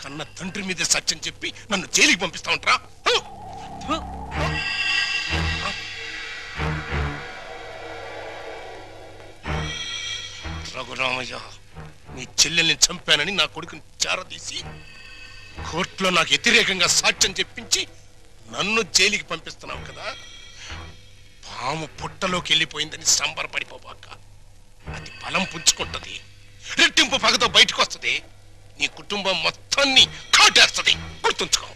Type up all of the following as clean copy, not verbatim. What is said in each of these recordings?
కన్న తండ్రి మీద సత్యం చెప్పి నన్ను జైలుకి పంపిస్తా ఉంటారా? రఘురామయ్య, నీ చెల్లెల్ని చంపానని నా కొడుకుని చేరదీసి కోర్టులో నాకు వ్యతిరేకంగా సాక్ష్యం చెప్పించి నన్ను జైలుకి పంపిస్తున్నావు కదా. పాము పుట్టలోకి వెళ్ళిపోయిందని సంబరపడిపోబాక. అది బలం పుంజుకుంటది, రెట్టింపు పగతో బయటకు వస్తుంది, నీ కుటుంబం మొత్తాన్ని కాటేస్తుంది. గుర్తుంచుకో.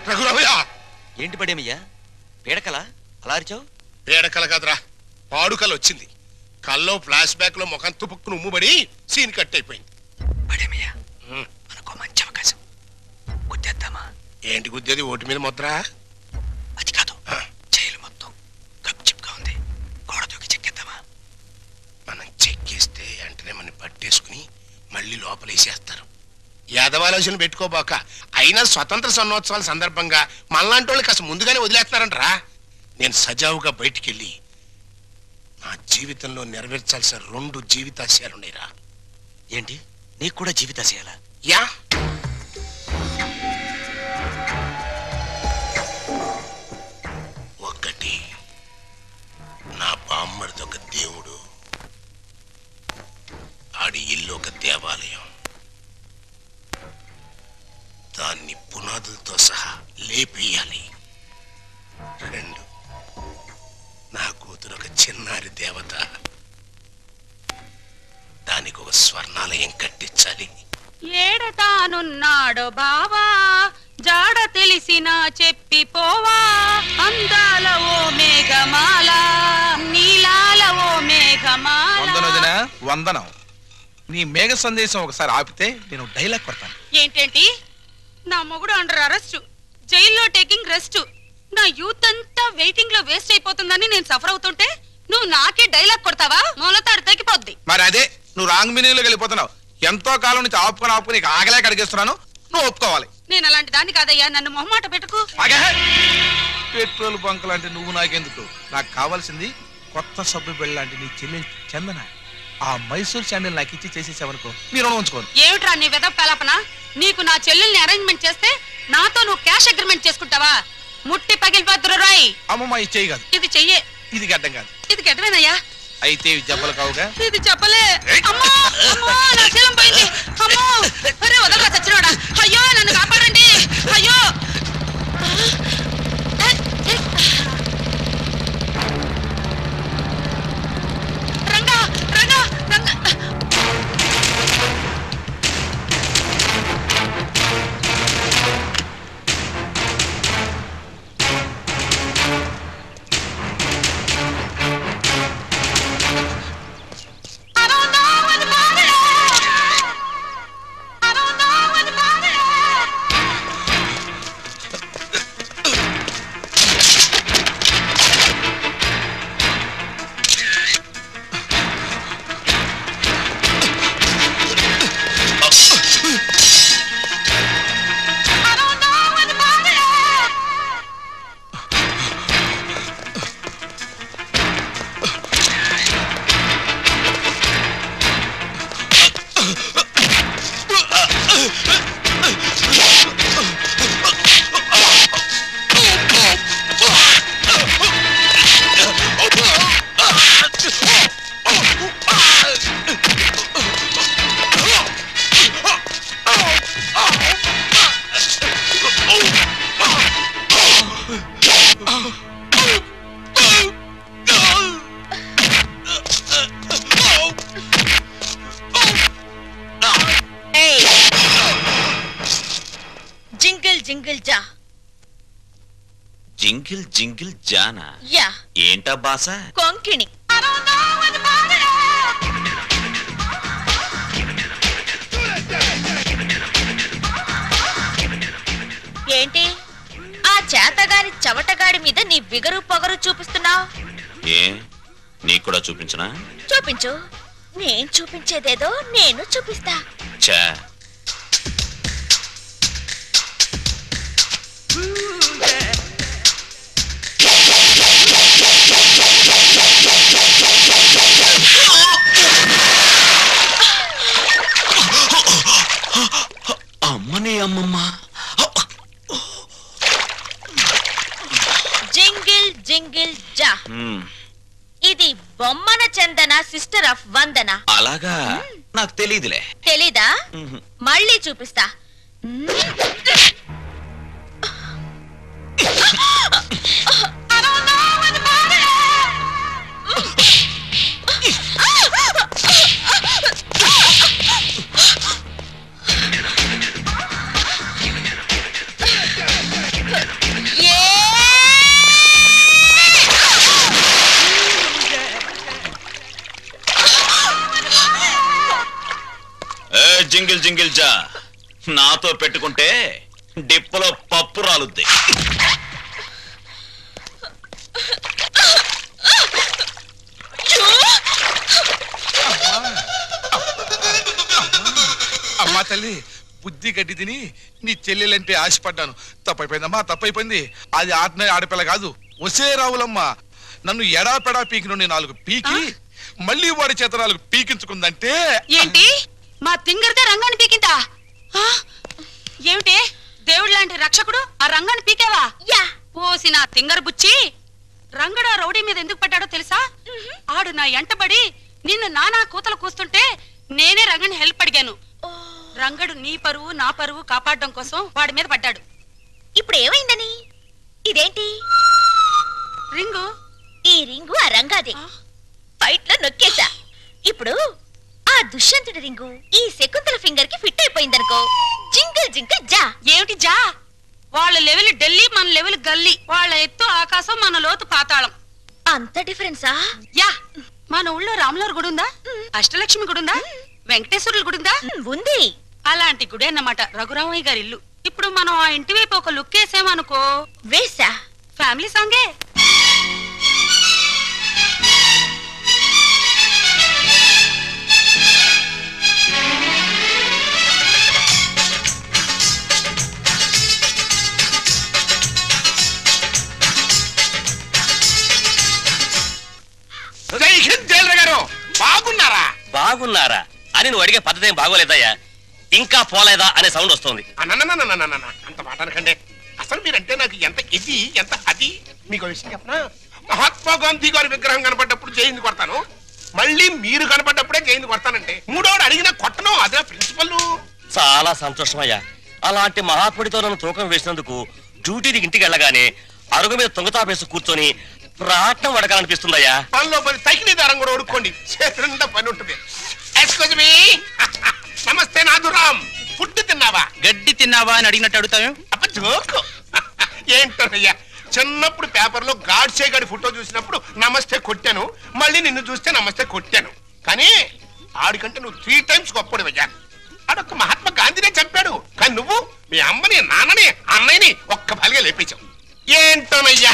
రఘురామయ్య. ఏంటి పడేమయ్యా, పీడకల అలా అరిచావు? పీడకల కాదురా, పాడుకల వచ్చింది. కల్లో ఫ్లాష్ బ్యాక్ లో ముఖం తుపుక్కును ఉమ్ముబడి సీన్ కట్ అయిపోయింది. పడేమయ్యా, మనకు మంచి అవకాశం. గుద్దేద్దామా? ఏంటి గుద్దేది? ఓటు మీద ముద్ర? అది కాదు, జైలు మొత్తం గప్చిప్గా ఉంది, గోడ దూకి చెక్కేద్దామా? మనం చెక్కేస్తే వెంటనే మనం పట్టేసుకుని మళ్ళీ లోపలేసేస్తారు. యాదవాలోచన పెట్టుకోబాక. అయినా స్వతంత్ర సన్నోత్సవాల సందర్భంగా మనలాంటి వాళ్ళు కాస్త ముందుగానే వదిలేస్తున్నారంటరా. నేను సజావుగా బయటికెళ్ళి నా జీవితంలో నెరవేర్చాల్సిన 2 జీవితాశయాలున్నాయిరా. ఏంటి, నీకు కూడా జీవితాశయాలా? యా. ఒకటి, నా బామ్మడిది ఒక దేవుడు, ఆడి ఇల్లు ఒక దేవాలయం. దాన్ని పునాదులతో సహా లేపేయాలి. 2, నా కూతురు ఒక చిన్నారి దేవత, దానికి ఒక స్వర్ణాలయం కట్టించాలి. ఏడతానున్నాడు బావా, జాడ తెలిసినా చెప్పిపోవా, అందాల ఓ మేఘమాల, నీలాల ఓ మేఘమాల. వందనం. నీ మేఘ సందేశం ఒకసారి ఆపితే నేను డైలాగ్ కొడతాను. ఏంటేంటి? నా మొగుడు అండర్ అరెస్ట్, జైల్లో టేకింగ్ రెస్ట్, నా యూత్ అంతా వెయిటింగ్ లో వేస్ట్ అయిపోతుందని నేను సఫర్ అవుతుంటే నువ్వు నాకే డైలాగ్ కొడతావా? మూలతాడు తగ్గిపోద్ది. మరి అదే, నువ్వు రాంగ్ మీనింగ్ లోకి వెళ్ళిపోతున్నావు. ఎంతో కాలం నుంచి ఆపుకొని ఆగలేక అడిగేస్తున్నాను, నువ్వు ఒప్పుకోవాలి. నేను అలాంటి దాన్ని కాదయ్యా, నన్ను మొహమాట పెట్టుకు. పెట్రోల్ బంక్ లాంటి నువ్వు నాకెందుకు? నాకు కావాల్సింది కొత్త సబ్బు బిళ్ళ లాంటి నీ చెల్లెలు చందన. ఆ మైసూర్ శాండిల్ నాకు ఇచ్చి చేసేసావనుకో, మీరు ఉంచుకోను. ఏమిట్రా నీ వెదవ కల్పన? నీకు నా చెల్లెల్ని అరేంజ్మెంట్ చేస్తే నాతో నువ్వు క్యాష్ అగ్రిమెంట్ చేసుకుంటావా? ముట్టి పగిలిపోతురు రాయ్. అమ్మమ్మ ఇది చెయ్యి కాదు, ఇది చెయ్యే. ఇది గడ్డం కాదు, ఇది గడ్డమేనయ్యా. అయితే ఇవి చెప్పలు కావుగా. ఇది చెప్పలే. అమ్మో అమ్మో, నా శీలం పోయింది. అమ్మో, అరే వదలరా చచ్చినోడా. అయ్యో నన్ను కాపాడండి. అయ్యో రంగా రంగా రంగా. జింగిల్ జింగిల్ జానా? యా. ఏంటా బాస? కొంకిణి. ఏంటి ఆ చేతగారి చవటగాడి మీద నీ బిగరు పొగరు చూపిస్తున్నావు? ఏ, నీకు కూడా చూపించనా? చూపించు. నేను చూపించేదేదో నేను చూపిస్తా. చా, అమ్మ సిస్టర్ ఆఫ్ వందన. అలాగా నాకు తెలీదులే. తెలీదా? మళ్ళీ చూపిస్తా. జింగిల్ జింగిల్ జా, నాతో పెట్టుకుంటే డిప్పలో పప్పు రాలుద్ది. అమ్మా తల్లి, బుద్ధి గడ్డి తిని నీ చెల్లెలంటే ఆశపడ్డాను. తప్పైపోయిందమ్మా, తప్పైపోయింది. అది ఆడపిల్ల కాదు, ఒసే రావులమ్మా. నన్ను ఎడాపెడా పీకి నుండి 4 పీకి మళ్ళీ వాడి చేత 4 పీకించుకుందంటే ఏంటి? మా తింగర్దే రంగాన్ని పీకిందా? ఏమిటి దేవుడు లాంటి రక్షకుడు ఆ రంగాన్ని పీకేవా? పోసి నా తింగర్ బుచ్చి. రంగడు ఆ రౌడీ మీద ఎందుకు పడ్డాడో తెలుసా? ఆడు నా ఎంటబడి నిన్ను నానా కూతలు కూస్తుంటే నేనే రంగని హెల్ప్ అడిగాను. రంగడు నీ పరువు నా పరువు కాపాడడం కోసం వాడి మీద పడ్డాడు. ఇప్పుడు ఏమైందని? ఇదేంటి రింగు? ఈ రింగు ఆ రంగాదే. ఫైట్ లో నొక్కేసా. ఇప్పుడు ఆ దుష్యంతుడి రింగు ఈ శకుంతల ఫింగర్ కి ఫిట్ అయిపోయిందనుకో. జింగిల్ జింగిల్ జా. ఏమిటి జా? వాళ్ళ లెవెల్ ఢిల్లీ, మన లెవెల్ గల్లీ. వాళ్ళ ఎత్తు ఆకాశం, మన లోతు పాతాళం. అంత డిఫరెన్సా? యా. మన ఊళ్ళో రాములవారి గుడి ఉందా? అష్టలక్ష్మి గుడి ఉందా? వెంకటేశ్వరుల గుడి ఉందా? ఉంది. అలాంటి గుడి అన్నమాట రఘురామయ్య గారి ఇల్లు. ఇప్పుడు మనం ఆ ఇంటి వైపు ఒక లుక్ వేసామనుకో. వేసా. ఫ్యామిలీ సాంగే. బాగున్నారా? బాగున్నారా అని నువ్వు అడిగే పద్ధతి ఏం బాగోలేదయ్యా. ఇంకా పోలేదా అనే సౌండ్ వస్తుంది. అంత మాట అనకండి. అసలు మీరంటే నాకు ఎంత ఇది ఎంత అది. మీకు విషయం చెప్పనా? మహాత్మా గాంధీ గారి విగ్రహం కనపడ్డప్పుడు జైలు కొడతాను, మళ్ళీ మీరు కనపడ్డప్పుడే జైలు కొడతానంటే మూడోడు అడిగినా కొట్టను. అదే ప్రిన్సిపల్. చాలా సంతోషం అయ్యా. అలాంటి మహాత్ముడితో నన్ను తూకం వేసినందుకు డ్యూటీకి ఇంటికి వెళ్ళగానే అరుగు మీద తొంగతాపేసి కూర్చొని ప్రాటం వడకాలనిపిస్తుందయ్యా. పనిలో పని తగిలి దారం కూడా ఉడుకోండి, చేతులంతా పని ఉంటుంది. Excuse me. నమస్తే నాథురామ్. ఫుడ్ తిన్నావా? గడ్డి తిన్నావా అని అడిగినట్టు అడుగుతావు. అప్ప జోకు. ఏంటోనయ్యా, చిన్నప్పుడు పేపర్లో గాడ్సే గాడి ఫోటో చూసినప్పుడు నమస్తే కొట్టాను, మళ్ళీ నిన్ను చూస్తే నమస్తే కొట్టాను. కానీ ఆడికంటే నువ్వు 3 times గొప్పడివయ్యా. ఆడొక్క మహాత్మా గాంధీనే చంపాడు, కానీ నువ్వు మీ అమ్మని నాన్నని అన్నయ్యని ఒక్క బలిగా లేపించావు. ఏంటోనయ్యా,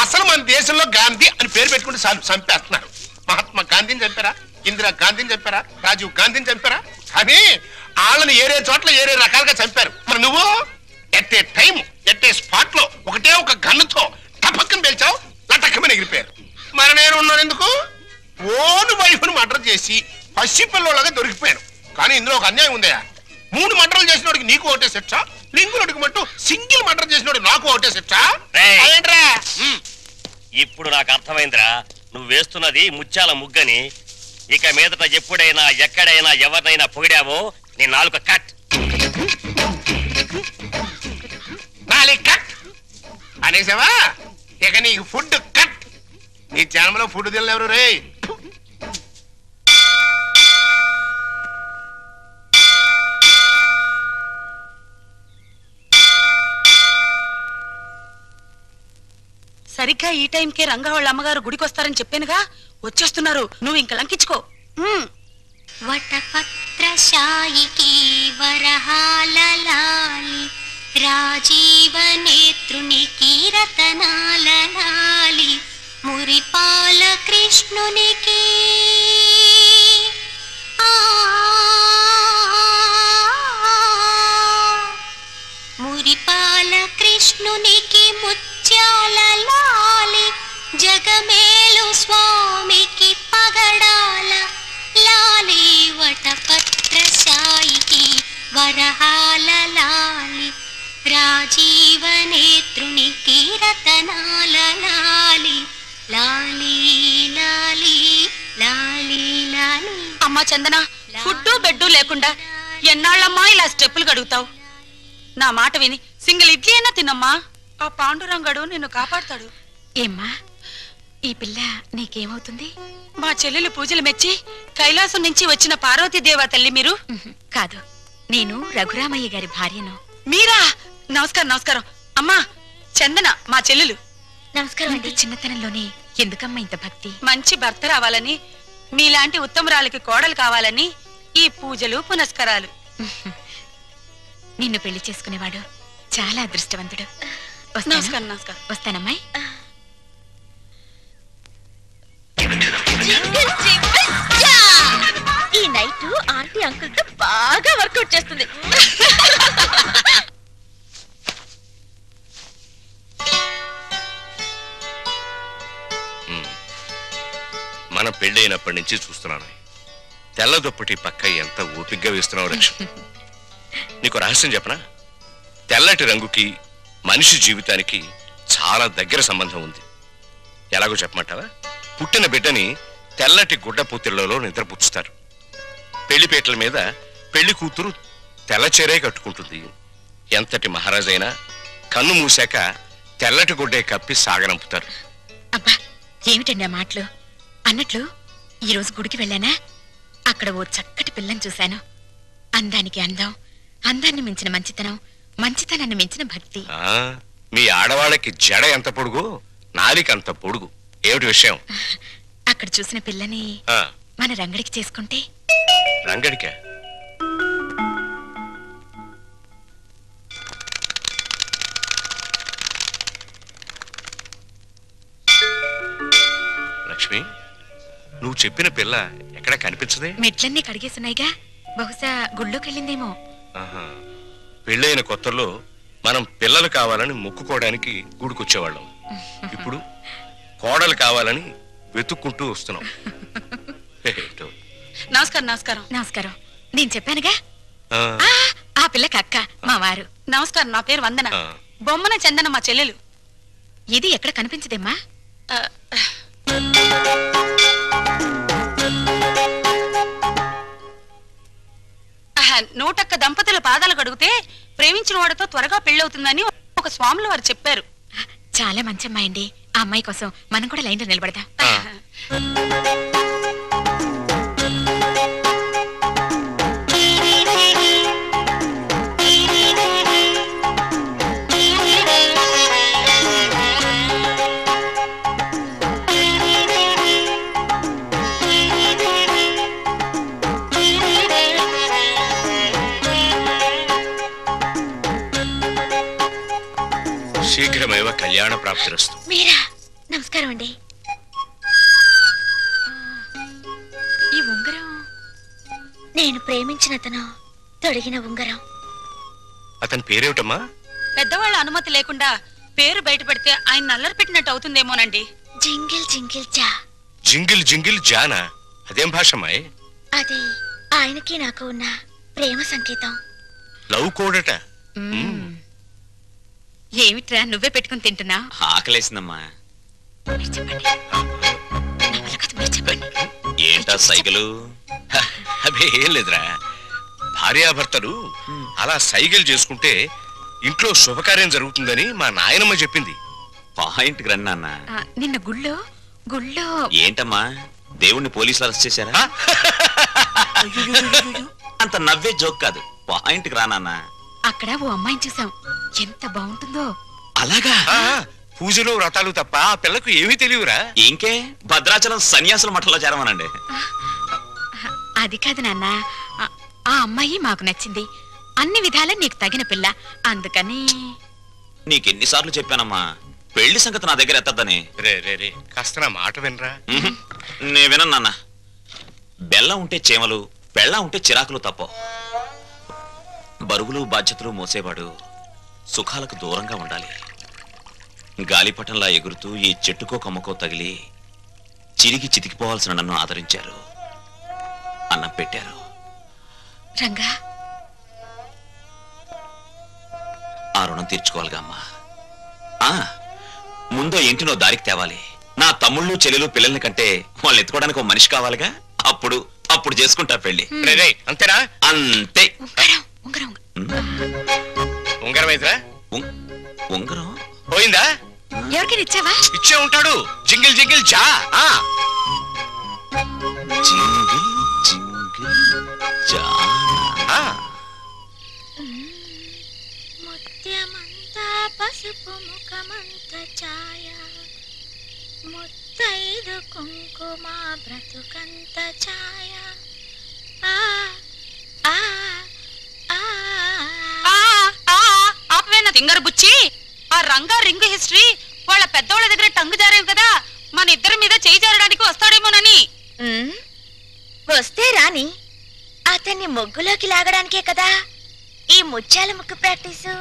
అసలు మన దేశంలో గాంధీ అని పేరు పెట్టుకుంటే చాలు చంపేస్తున్నారు. మహాత్మా గాంధీని చంపారా, ఇందిరా గాంధీని చంపారా, రాజీవ్ గాంధీని చంపారా? కానీ వాళ్ళని ఏరే చోట్ల ఏరే రకాలుగా చంపారు. మరి నువ్వు ఎట్టే టైం ఎట్టే స్పాట్ లో ఒకటే ఒక గన్నుతో టపక్కన పేల్చావు, లటక్కమని ఎగిరిపోయారు. మరి నేను ఉన్నాను ఎందుకు? ఓను వైఫ్ను మర్డర్ చేసి పసిపిల్లలాగా దొరికిపోయాను. కానీ ఇందులో ఒక అన్యాయం ఉందయా. 3 మర్డర్లు చేసినోడికి నీకు ఒకటే శిక్ష, లింగులకి మట్టు సింగిల్ మర్డర్ చేసినోడు నాకు ఒకటే శిక్ష. ఇప్పుడు నాకు అర్థమైందిరా, నువ్వు వేస్తున్నది ముత్యాల ముగ్గని. ఇక మీదట ఎప్పుడైనా ఎక్కడైనా ఎవరినైనా పొగిడావో నీ నాలుక కట్. కట్ అనేసావా? ఇక నీకు ఫుడ్ కట్. నీ జన్మలో ఫుడ్ తినలేరు రే. సరిగ్గా ఈ టైంకే రంగా వాళ్ళ అమ్మగారు గుడికి వస్తారని చెప్పానుగా, వచ్చేస్తున్నారు. నువ్వు ఇంక లంకించుకో. వటపత్రశాయికి వరహాలలాలి రాజీవ నేత్రునికి రతనాలలాలి మురిపాల కృష్ణునికి మురిపాల కృష్ణునికి ముత్యాల లాలి జగమేలు స్వామికి పగడాల లాలి వటపత్రశాయికి వరహాల లాలి రాజీవ నేత్రునికి రతనాల లాలి లాలి లాలి లాలి లాలి. అమ్మా చందన, ఫుడ్డు బెడ్డు లేకుండా ఎన్నాళ్ళమ్మా ఇలా స్టెప్పులు గడుగుతావు? నా మాట విని సింగిల్ ఇడ్లీ అయినా తినమ్మా. ఆ పాండురంగడు నిన్ను కాపాడుతాడు. ఏమ్మా ఈ పిల్ల నీకేమవుతుంది? మా చెల్లెలు పూజలు మెచ్చి కైలాసం నుంచి వచ్చిన పార్వతీదేవా తల్లి మీరు? కాదు, నేను రఘురామయ్య గారి భార్యను. మీరా? నమస్కారం నమస్కారం. అమ్మా చందన మా చెల్లెలు. నమస్కారం అండి. చిన్నతనంలోనే ఎందుకమ్మా ఇంత భక్తి? మంచి భర్త రావాలని, మీలాంటి ఉత్తమరాలకి కోడలు కావాలని ఈ పూజలు పునస్కారాలు. నిన్ను పెళ్లి చేసుకునేవాడు చాలా అదృష్టవంతుడు. నమస్కారం నమస్కారం. వస్తానమ్మాయి. ఈ నైట్ ఆంటీ అంకుల్ తో బాగా వర్కౌట్ చేస్తుంది. మన పెళ్ళైనప్పటి నుంచి చూస్తున్నాను. తెల్ల దుప్పటి పక్క ఎంత ఓపిగ్గా వేస్తున్నావు లక్ష్మి. నీకు రహస్యం చెప్పనా? తెల్లటి రంగుకి మనిషి జీవితానికి చాలా దగ్గర సంబంధం ఉంది. ఎలాగో చెప్పమంటావా? పుట్టిన బిడ్డని తెల్లటి గుడ్డ పూతిళ్లలో నిద్రపుచ్చుతారు. పెళ్లిపేటల మీద పెళ్లి కూతురు తెల్లచీరే కట్టుకుంటుంది. ఎంతటి మహారాజైనా కన్ను మూసాక తెల్లటి గుడ్డే కప్పి సాగనంపుతారు. అబ్బా ఏమిటండి ఆ మాటలు? అన్నట్లు ఈరోజు గుడికి వెళ్ళానా, అక్కడ ఓ చక్కటి పిల్లని చూశాను. అందానికి అందం, అందాన్ని మించిన మంచితనం, మంచితనాన్ని మించిన భక్తి. మీ ఆడవాళ్ళకి జడ ఎంత పొడుగు, నాలిక అంత పొడుగు. ఏమిటి విషయం? అక్కడ చూసిన పిల్లని మన రంగడికి చేసుకుంటే. రంగడికా? లక్ష్మి, నువ్వు చెప్పిన పిల్ల ఎక్కడ కనిపించదే? మెట్లన్నీ కడిగేస్తున్నాయిగా, బహుశా గుళ్ళోకి వెళ్ళిందేమో. పెళ్ళైన కొత్తలో మనం పిల్లలు కావాలని మొక్కుకోవడానికి గుడికొచ్చేవాళ్ళం. ఇప్పుడు కోడలు కావాలని వెతుక్కుంటూ వస్తున్నాం. నమస్కారం నమస్కారం. నమస్కారం. నేను చెప్పానుగా ఆ పిల్లకి అక్క, మా వారు. నమస్కారం, నా పేరు వందన. బొమ్మన చందన మా చెల్లెలు. ఇది ఎక్కడ కనిపించదేమ్మా? నూటొక్క దంపతుల పాదాలు కడిగితే ప్రేమించిన వాడితో త్వరగా పెళ్ళవుతుందని ఒక స్వాములు వారు చెప్పారు. చాలా మంచి అమ్మాయి అండి. ఆ అమ్మాయి కోసం మనం కూడా లైన్లో నిలబడదాం. శీఘ్రమేవ కళ్యాణ ప్రాప్తిరస్తు. మీరా? నమస్కారం అండి. ఈ ఉంగరం నేను ప్రేమించిన అతను తొడిగిన ఉంగరం. అతని పేరేమిటమ్మా? పెద్దవాళ్ళ అనుమతి లేకుండా పేరు బయట పెడితే ఆయన నల్లరి పెట్టినట్టు అవుతుందేమోనండి. జింగిల్ జింగిల్ జా. జింగిల్ జింగిల్ జానా? అదేం భాషమ్మాయి? అది ఆయనకి నాకు ఉన్న ప్రేమ సంకేతం. లవ్ కోడట. ఏమిట్రా నువ్వే పెట్టుకుని తింటున్నా? ఆకలేసిందమ్మా. చెప్పండి. ఏంటా సైకిలు? అదే ఏం లేదురా, భార్యాభర్తలు అలా సైకిల్ చేసుకుంటే ఇంట్లో శుభకార్యం జరుగుతుందని మా నాయనమ్మ చెప్పింది. పాయింట్కి రండి నాన్న. నిన్న గుళ్ళో ఏంటమ్మా, దేవుణ్ణి పోలీసులు అరెస్ట్ చేశారా? అంత నవ్వే జోక్ కాదు, పాయింట్కి రా నాన్న. అక్కడ ఓ అమ్మాయిని చూసాం, ఎంత బాగుంటుందో. అలాగా? పూజలు వ్రతాలు తప్ప ఆ పిల్లకు ఏమీ తెలియరా? ఇంకే భద్రాచలం సన్యాసుల మఠంలో చేరమనండి. అది కాదు నాన్న, ఆ అమ్మాయి మాకు నచ్చింది. అన్ని విధాలా నీకు తగిన పిల్ల, అందుకని. నీకెన్నిసార్లు చెప్పానమ్మా పెళ్లి సంగతి నా దగ్గర ఎత్తద్దని. రే కాస్త నా మాట వినరా. నే వినను నాన్న. బెల్లం ఉంటే చేమలు, బెల్లం ఉంటే చిరాకులు తప్ప. బరువులు బాధ్యతలు మోసేవాడు సుఖాలకు దూరంగా ఉండాలి. గాలిపటంలా ఎగురుతూ ఈ చెట్టుకో కొమ్మకో తగిలి చిరిగి చితికిపోవాల్సిన నన్ను ఆదరించారు, అన్నం పెట్టారు. రంగా, ఆ రుణం తీర్చుకోవాలిగా అమ్మా. ముందో ఇంటినో దారికి తేవాలి. నా తమ్ముళ్ళు చెల్లెలు పిల్లల్ని కంటే వాళ్ళని ఎత్తుకోవడానికి ఒక మనిషి కావాలిగా, అప్పుడు అప్పుడు చేసుకుంటా పెళ్లి. రే అంతేనా? అంతే. ఉంగరం అయితేరా? ఉంగరం పోయిందా? ఎవరికైనా ఇచ్చావా? ఇచ్చే ఉంటాడు. జింగిల్ జింగిల్ జా. జింగిల్ జింగిల్ జానా. ముత్యమంతా పసుపు ముఖమంత ఛాయ ముత్తైదు కుంకుమ బ్రతుకంత ఛాయ ఆపవేనా తింగర బుచ్చి? ఆ రంగా రింగ్ హిస్టరీ వాళ్ళ పెద్దవాళ్ళ దగ్గర టంగు జారేవు కదా, మన ఇద్దరి మీద చేయి జారడానికి వస్తాడేమోనని. వస్తే రాని, అతన్ని ముగ్గులోకి లాగడానికే కదా ఈ ముత్యాల ముగ్గు ప్రాక్టీసు.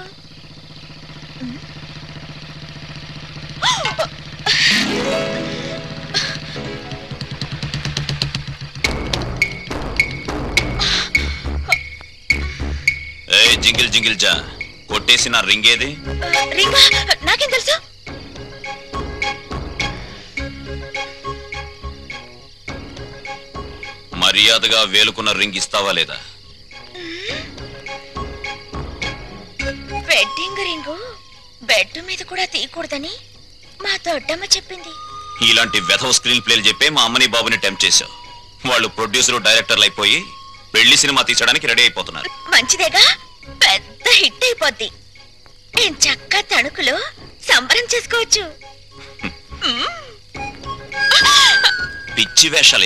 జింగిల్ జింగిల్ జా కొట్టేసిన రింగ్ ఏది? రింగా నాకేం తెలుసు? మర్యాదగా వేలుకున్న రింగ్ ఇస్తావా లేదా? వెడ్డింగ్ రింగు బెడ్ మీద కూడా తీయకూడదని మా దొడ్డమ్మ చెప్పింది. ఇలాంటి వెధవ స్క్రీన్ ప్లేలు చెప్పే మా అమ్మని బాబుని టెంప్ట్ చేశావు. వాళ్ళు ప్రొడ్యూసర్ డైరెక్టర్లు అయిపోయి పెళ్లి సినిమా తీసడానికి రెడీ అయిపోతున్నారు. మంచిదేగా, పెద్ద హిట్ అయిపోద్ది. నేను చక్క తణుకులో సంబరం చేసుకోవచ్చు. పిచ్చి వేషాలు